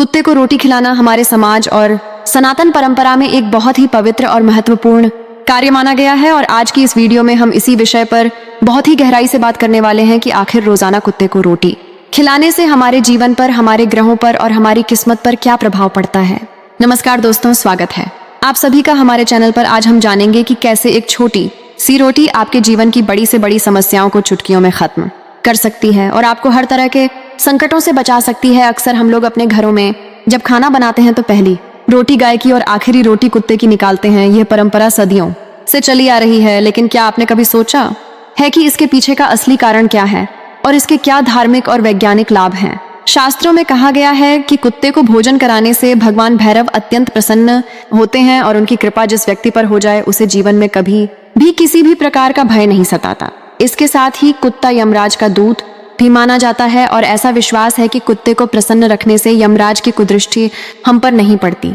कुत्ते को रोटी खिलाना हमारे समाज और सनातन परंपरा में एक बहुत ही पवित्र और महत्वपूर्ण कार्य माना गया है। और आज की इस वीडियो में हम इसी विषय पर बहुत ही गहराई से बात करने वाले हैं कि आखिर रोजाना कुत्ते को रोटी खिलाने से हमारे जीवन पर, हमारे ग्रहों पर और हमारी किस्मत पर क्या प्रभाव पड़ता है। नमस्कार दोस्तों, स्वागत है आप सभी का हमारे चैनल पर। आज हम जानेंगे कि कैसे एक छोटी सी रोटी आपके जीवन की बड़ी से बड़ी समस्याओं को चुटकियों में खत्म कर सकती है और आपको हर तरह के संकटों से बचा सकती है। अक्सर हम लोग अपने घरों में जब खाना बनाते हैं तो पहली रोटी गाय की और आखिरी रोटी कुत्ते की निकालते हैं। यह परंपरा सदियों से चली आ रही है, लेकिन क्या आपने कभी सोचा है कि इसके पीछे का असली कारण क्या है और इसके क्या धार्मिक और वैज्ञानिक लाभ हैं? शास्त्रों में कहा गया है कि कुत्ते को भोजन कराने से भगवान भैरव अत्यंत प्रसन्न होते हैं और उनकी कृपा जिस व्यक्ति पर हो जाए उसे जीवन में कभी भी किसी भी प्रकार का भय नहीं सताता। इसके साथ ही कुत्ता यमराज का दूत भी माना जाता है और ऐसा विश्वास है कि कुत्ते को प्रसन्न रखने से यमराज की कुदृष्टि हम पर नहीं पड़ती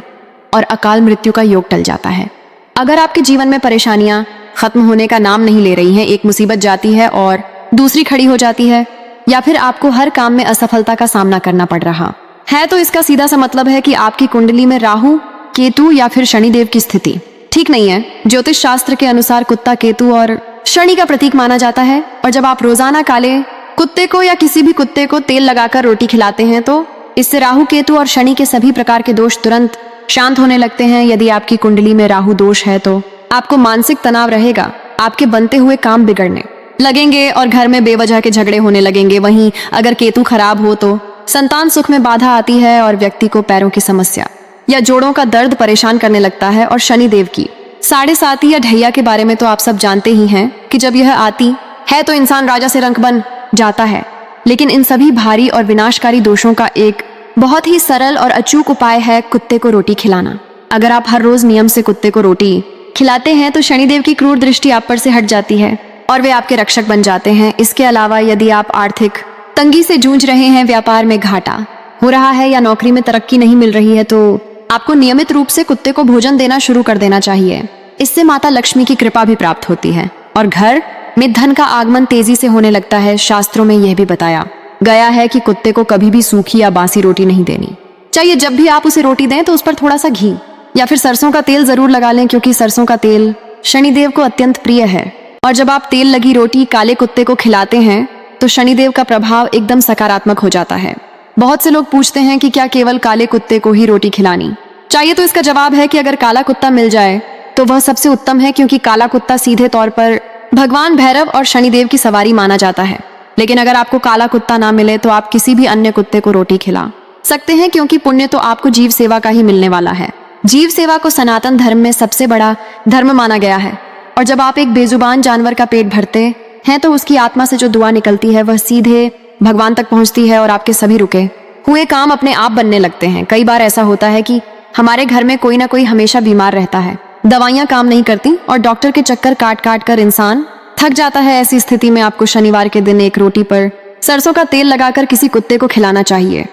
और अकाल मृत्यु का योग टल जाता है। अगर आपके जीवन में परेशानियां खत्म होने का नाम नहीं ले रही हैं, एक मुसीबत जाती है और दूसरी खड़ी हो जाती है, या फिर आपको हर काम में असफलता का सामना करना पड़ रहा है, तो इसका सीधा सा मतलब है कि आपकी कुंडली में राहु, केतु या फिर शनिदेव की स्थिति ठीक नहीं है। ज्योतिष शास्त्र के अनुसार कुत्ता केतु और शनि का प्रतीक माना जाता है और जब आप रोजाना काले कुत्ते को या किसी भी कुत्ते को तेल लगाकर रोटी खिलाते हैं तो इससे राहु, केतु और शनि के सभी प्रकार के दोष तुरंत शांत होने लगते हैं। यदि आपकी कुंडली में राहु दोष है तो आपको मानसिक तनाव रहेगा, आपके बनते हुए काम बिगड़ने लगेंगे और घर में बेवजह के झगड़े होने लगेंगे। वहीं अगर केतु खराब हो तो संतान सुख में बाधा आती है और व्यक्ति को पैरों की समस्या या जोड़ों का दर्द परेशान करने लगता है। और शनिदेव की 7.5 या ढैया के बारे में तो आप सब जानते ही हैं कि जब यह आती है तो इंसान राजा से रंक बन जाता है। लेकिन इन सभी भारी और विनाशकारी दोषों का एक बहुत ही सरल और अचूक उपाय है कुत्ते को रोटी खिलाना। अगर आप हर रोज नियम से कुत्ते को रोटी खिलाते हैं तो शनिदेव की क्रूर दृष्टि आप पर से हट जाती है और वे आपके रक्षक बन जाते हैं। इसके अलावा यदि आप आर्थिक तंगी से जूझ रहे हैं, व्यापार में घाटा हो रहा है या नौकरी में तरक्की नहीं मिल रही है, तो आपको नियमित रूप से कुत्ते को भोजन देना शुरू कर देना चाहिए। इससे माता लक्ष्मी की कृपा भी प्राप्त होती है और घर में धन का आगमन तेजी से होने लगता है। शास्त्रों में यह भी बताया गया है कि कुत्ते को कभी भी सूखी या बासी रोटी नहीं देनी चाहिए। जब भी आप उसे रोटी दें तो उस पर थोड़ा सा घी या फिर सरसों का तेल जरूर लगा लें, क्योंकि सरसों का तेल शनिदेव को अत्यंत प्रिय है। और जब आप तेल लगी रोटी काले कुत्ते को खिलाते हैं तो शनिदेव का प्रभाव एकदम सकारात्मक हो जाता है। बहुत से लोग पूछते हैं कि क्या केवल काले कुत्ते को ही रोटी खिलानी चाहिए, तो इसका जवाब है कि अगर काला कुत्ता मिल जाए तो वह सबसे उत्तम है, क्योंकि काला कुत्ता सीधे तौर पर भगवान भैरव और शनिदेव की सवारी माना जाता है। लेकिन अगर आपको काला कुत्ता ना मिले तो आप किसी भी अन्य कुत्ते को रोटी खिला सकते हैं, क्योंकि पुण्य तो आपको जीव सेवा का ही मिलने वाला है। जीव सेवा को सनातन धर्म में सबसे बड़ा धर्म माना गया है और जब आप एक बेजुबान जानवर का पेट भरते हैं तो उसकी आत्मा से जो दुआ निकलती है वह सीधे भगवान तक पहुंचती है और आपके सभी रुके हुए काम अपने आप बनने लगते हैं। कई बार ऐसा होता है कि हमारे घर में कोई ना कोई हमेशा बीमार रहता है, दवाइयां काम नहीं करती और डॉक्टर के चक्कर काट काट कर इंसान थक जाता है। ऐसी स्थिति में आपको शनिवार के दिन एक रोटी पर सरसों का तेल लगाकर किसी कुत्ते को खिलाना चाहिए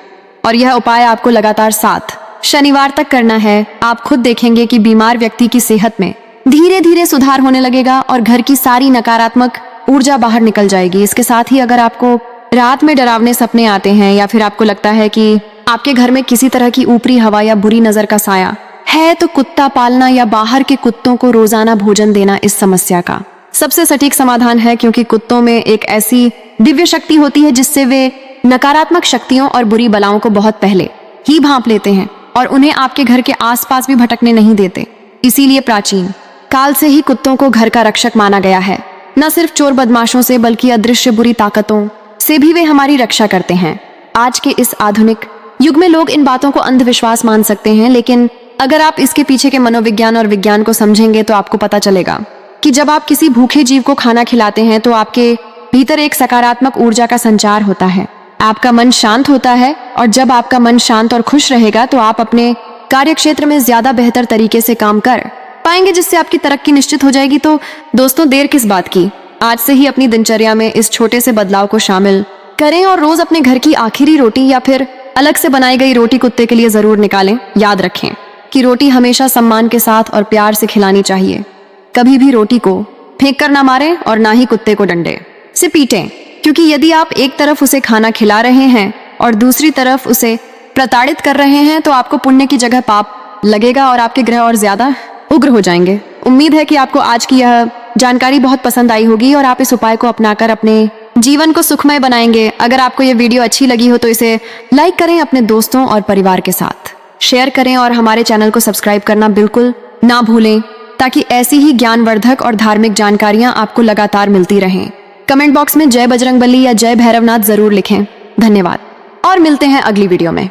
और यह उपाय आपको लगातार 7 शनिवार तक करना है। आप खुद देखेंगे कि बीमार व्यक्ति की सेहत में धीरे धीरे सुधार होने लगेगा और घर की सारी नकारात्मक ऊर्जा बाहर निकल जाएगी। इसके साथ ही अगर आपको रात में डरावने सपने आते हैं या फिर आपको लगता है कि आपके घर में किसी तरह की ऊपरी हवा या बुरी नजर का साया है, तो कुत्ता पालना या बाहर के कुत्तों को रोजाना भोजन देना इस समस्या का सबसे सटीक समाधान है, क्योंकि कुत्तों में एक ऐसी दिव्य शक्ति होती है जिससे वे नकारात्मक शक्तियों और बुरी बलाओं को बहुत पहले ही भांप लेते हैं और उन्हें आपके घर के आसपास भी भटकने नहीं देते। इसीलिए प्राचीन काल से ही कुत्तों को घर का रक्षक माना गया है। न सिर्फ चोर बदमाशों से बल्कि अदृश्य बुरी ताकतों से भी वे हमारी रक्षा करते हैं। आज के इस आधुनिक युग में लोग इन बातों को अंधविश्वास मान सकते हैं, लेकिन अगर आप इसके पीछे के मनोविज्ञान और विज्ञान को समझेंगे तो आपको पता चलेगा कि जब आप किसी भूखे जीव को खाना खिलाते हैं तो आपके भीतर एक सकारात्मक ऊर्जा का संचार होता है, आपका मन शांत होता है और जब आपका मन शांत और खुश रहेगा तो आप अपने कार्यक्षेत्र में ज्यादा बेहतर तरीके से काम कर पाएंगे, जिससे आपकी तरक्की निश्चित हो जाएगी। तो दोस्तों, देर किस बात की, आज से ही अपनी दिनचर्या में इस छोटे से बदलाव को शामिल करें और रोज अपने घर की आखिरी रोटी या फिर अलग से बनाई गई रोटी कुत्ते के लिए जरूर निकालें। याद रखें कि रोटी हमेशा सम्मान के साथ और प्यार से खिलानी चाहिए। कभी भी रोटी को फेंक कर ना मारें और ना ही कुत्ते को डंडे से पीटें, क्योंकि यदि आप एक तरफ उसे खाना खिला रहे हैं और दूसरी तरफ उसे प्रताड़ित कर रहे हैं तो आपको पुण्य की जगह पाप लगेगा और आपके ग्रह और ज्यादा उग्र हो जाएंगे। उम्मीद है कि आपको आज की यह जानकारी बहुत पसंद आई होगी और आप इस उपाय को अपनाकर अपने जीवन को सुखमय बनाएंगे। अगर आपको यह वीडियो अच्छी लगी हो तो इसे लाइक करें, अपने दोस्तों और परिवार के साथ शेयर करें और हमारे चैनल को सब्सक्राइब करना बिल्कुल ना भूलें, ताकि ऐसी ही ज्ञानवर्धक और धार्मिक जानकारियां आपको लगातार मिलती रहें। कमेंट बॉक्स में जय बजरंगबली या जय भैरवनाथ जरूर लिखें। धन्यवाद और मिलते हैं अगली वीडियो में।